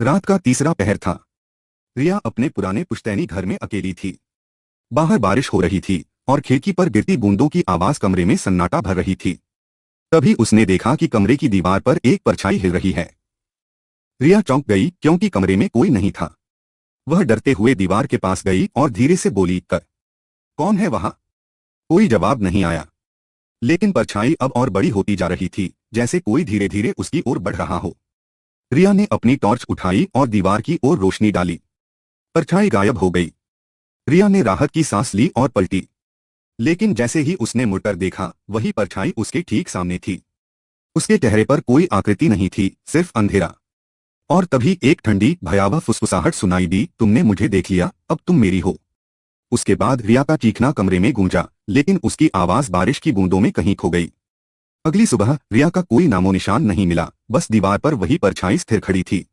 रात का तीसरा पहर था। रिया अपने पुराने पुश्तैनी घर में अकेली थी। बाहर बारिश हो रही थी और खिड़की पर गिरती बूंदों की आवाज कमरे में सन्नाटा भर रही थी। तभी उसने देखा कि कमरे की दीवार पर एक परछाई हिल रही है। रिया चौंक गई क्योंकि कमरे में कोई नहीं था। वह डरते हुए दीवार के पास गई और धीरे से बोली, कौन है वहां? कोई जवाब नहीं आया, लेकिन परछाई अब और बड़ी होती जा रही थी, जैसे कोई धीरे धीरे उसकी ओर बढ़ रहा हो। रिया ने अपनी टॉर्च उठाई और दीवार की ओर रोशनी डाली। परछाई गायब हो गई। रिया ने राहत की सांस ली और पलटी, लेकिन जैसे ही उसने मुड़कर देखा, वही परछाई उसके ठीक सामने थी। उसके चेहरे पर कोई आकृति नहीं थी, सिर्फ अंधेरा। और तभी एक ठंडी भयावह फुसफुसाहट सुनाई दी, तुमने मुझे देख लिया, अब तुम मेरी हो। उसके बाद रिया का चीखना कमरे में गूंजा, लेकिन उसकी आवाज बारिश की बूंदों में कहीं खो गई। अगली सुबह रिया का कोई नामो निशान नहीं मिला, बस दीवार पर वही परछाई स्थिर खड़ी थी।